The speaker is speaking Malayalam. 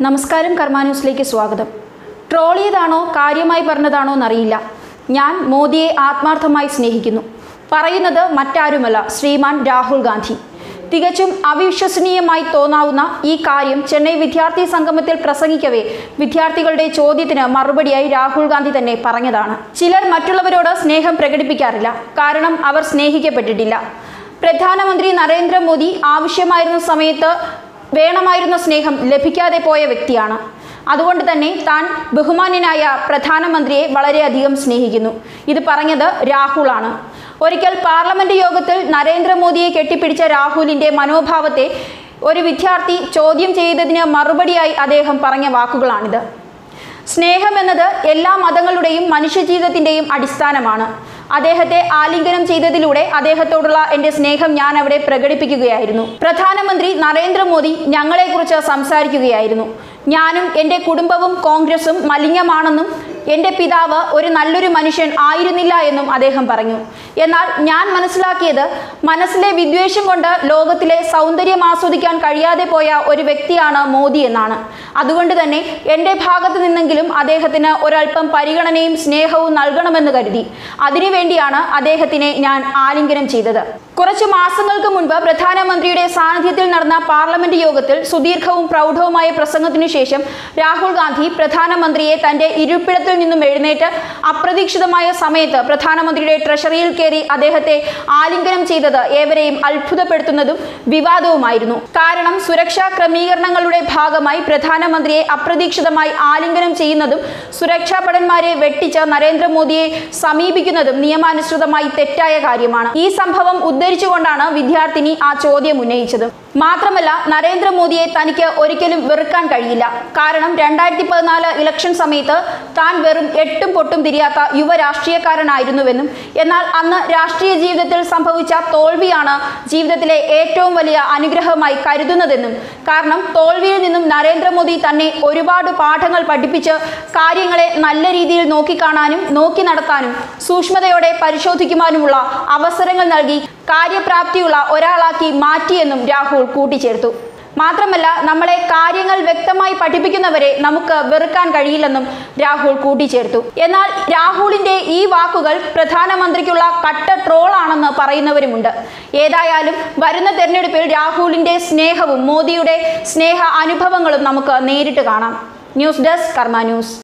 നമസ്കാരം കർമ്മ ന്യൂസിലേക്ക് സ്വാഗതം. ട്രോൾ ചെയ്താണോ കാര്യമായി പറഞ്ഞതാണോ എന്നറിയില്ല. ഞാൻ മോദിയെ ആത്മാർത്ഥമായി സ്നേഹിക്കുന്നു. പറയുന്നത് മറ്റാരുമല്ല, ശ്രീമാൻ രാഹുൽ ഗാന്ധി. തികച്ചും അവിശ്വസനീയമായി തോന്നാവുന്ന ഈ കാര്യം ചെന്നൈ വിദ്യാർത്ഥി സംഗമത്തിൽ പ്രസംഗിക്കവേ വിദ്യാർത്ഥികളുടെ ചോദ്യത്തിന് മറുപടിയായി രാഹുൽ ഗാന്ധി തന്നെ പറഞ്ഞതാണ്. ചിലർ മറ്റുള്ളവരോട് സ്നേഹം പ്രകടിപ്പിക്കാറില്ല, കാരണം അവർ സ്നേഹിക്കപ്പെട്ടിട്ടില്ല. പ്രധാനമന്ത്രി നരേന്ദ്രമോദി ആവശ്യമായിരുന്ന സമയത്ത് വേണമായിരുന്ന സ്നേഹം ലഭിക്കാതെ പോയ വ്യക്തിയാണ്. അതുകൊണ്ട് തന്നെ താൻ ബഹുമാന്യനായ പ്രധാനമന്ത്രിയെ വളരെയധികം സ്നേഹിക്കുന്നു. ഇത് പറഞ്ഞത് രാഹുലാണ്. ഒരിക്കൽ പാർലമെന്റ് യോഗത്തിൽ നരേന്ദ്രമോദിയെ കെട്ടിപ്പിടിച്ച രാഹുലിന്റെ മനോഭാവത്തെ ഒരു വിദ്യാർത്ഥി ചോദ്യം ചെയ്തതിന് മറുപടിയായി അദ്ദേഹം പറഞ്ഞ വാക്കുകളാണിത്. സ്നേഹം എന്നത് എല്ലാ മതങ്ങളുടെയും മനുഷ്യജീവിതത്തിൻ്റെയും അടിസ്ഥാനമാണ്. അദ്ദേഹത്തെ ആലിംഗനം ചെയ്തതിലൂടെ അദ്ദേഹത്തോടുള്ള എൻ്റെ സ്നേഹം ഞാൻ അവിടെ പ്രകടിപ്പിക്കുകയായിരുന്നു. പ്രധാനമന്ത്രി നരേന്ദ്രമോദി ഞങ്ങളെക്കുറിച്ച് സംസാരിക്കുകയായിരുന്നു. ഞാനും എൻ്റെ കുടുംബവും കോൺഗ്രസും മലിനമാണെന്നും എൻ്റെ പിതാവ് ഒരു നല്ലൊരു മനുഷ്യൻ ആയിരുന്നില്ല എന്നും അദ്ദേഹം പറഞ്ഞു. എന്നാൽ ഞാൻ മനസ്സിലാക്കിയത് മനസ്സിലെ വിദ്വേഷം കൊണ്ട് ലോകത്തിലെ സൗന്ദര്യം ആസ്വദിക്കാൻ കഴിയാതെ പോയ ഒരു വ്യക്തിയാണ് മോദി എന്നാണ്. അതുകൊണ്ട് തന്നെ എൻ്റെ ഭാഗത്തു നിന്നെങ്കിലും അദ്ദേഹത്തിന് ഒരൽപ്പം പരിഗണനയും സ്നേഹവും നൽകണമെന്ന് കരുതി. അതിനുവേണ്ടിയാണ് അദ്ദേഹത്തിനെ ഞാൻ ആലിംഗനം ചെയ്തത്. കുറച്ചു മാസങ്ങൾക്ക് മുൻപ് പ്രധാനമന്ത്രിയുടെ സാന്നിധ്യത്തിൽ നടന്ന പാർലമെന്റ് യോഗത്തിൽ സുദീർഘവും പ്രൗഢവുമായ പ്രസംഗത്തിനു ശേഷം രാഹുൽ ഗാന്ധി പ്രധാനമന്ത്രിയെ തന്റെ ഇരിപ്പിടത്തിൽ നിന്നും എഴുന്നേറ്റ് അപ്രതീക്ഷിതമായ സമയത്ത് പ്രധാനമന്ത്രിയുടെ ട്രഷറിയിൽ കയറി അദ്ദേഹത്തെ ആലിംഗനം ചെയ്തത് ഏവരെയും അത്ഭുതപ്പെടുത്തുന്നതും വിവാദവുമായിരുന്നു. കാരണം സുരക്ഷാ ക്രമീകരണങ്ങളുടെ ഭാഗമായി പ്രധാനമന്ത്രിയെ അപ്രതീക്ഷിതമായി ആലിംഗനം ചെയ്യുന്നതും സുരക്ഷാ ഭടന്മാരെ വെട്ടിച്ച് നരേന്ദ്രമോദിയെ സമീപിക്കുന്നതും നിയമാനുസൃതമായി തെറ്റായ കാര്യമാണ്. ഈ സംഭവം ഉദ്ധരിച്ചുകൊണ്ടാണ് വിദ്യാർത്ഥിനി ആ ചോദ്യം ഉന്നയിച്ചത്. മാത്രമല്ല, നരേന്ദ്രമോദിയെ തനിക്ക് ഒരിക്കലും വെറുക്കാൻ കഴിയില്ല. കാരണം 2014 ഇലക്ഷൻ സമയത്ത് താൻ വെറും എട്ടും പൊട്ടും തിരിയാത്ത യുവ രാഷ്ട്രീയക്കാരനായിരുന്നുവെന്നും എന്നാൽ അന്ന് രാഷ്ട്രീയ ജീവിതത്തിൽ സംഭവിച്ച തോൽവിയാണ് ജീവിതത്തിലെ ഏറ്റവും വലിയ അനുഗ്രഹമായി കരുതുന്നതെന്നും കാരണം തോൽവിയിൽ നിന്നും നരേന്ദ്രമോദി തന്നെ ഒരുപാട് പാഠങ്ങൾ പഠിപ്പിച്ച് കാര്യങ്ങളെ നല്ല രീതിയിൽ നോക്കിക്കാണാനും നോക്കി നടത്താനും സൂക്ഷ്മതയോടെ പരിശോധിക്കുവാനുമുള്ള അവസരങ്ങൾ നൽകി കാര്യപ്രാപ്തിയുള്ള ഒരാളാക്കി മാറ്റിയെന്നും രാഹുൽ കൂട്ടിച്ചേർത്തു. മാത്രമല്ല, നമ്മളെ കാര്യങ്ങൾ വ്യക്തമായി പഠിപ്പിക്കുന്നവരെ നമുക്ക് വെറുക്കാൻ കഴിയില്ലെന്നും രാഹുൽ കൂട്ടിച്ചേർത്തു. എന്നാൽ രാഹുലിന്റെ ഈ വാക്കുകൾ പ്രധാനമന്ത്രിക്കുള്ള കട്ട ട്രോളാണെന്ന് പറയുന്നവരുമുണ്ട്. ഏതായാലും വരുന്ന തെരഞ്ഞെടുപ്പിൽ രാഹുലിന്റെ സ്നേഹവും മോദിയുടെ സ്നേഹ അനുഭവങ്ങളും നമുക്ക് നേരിട്ട് കാണാം. ന്യൂസ് ഡെസ്ക് കർമ്മ ന്യൂസ്.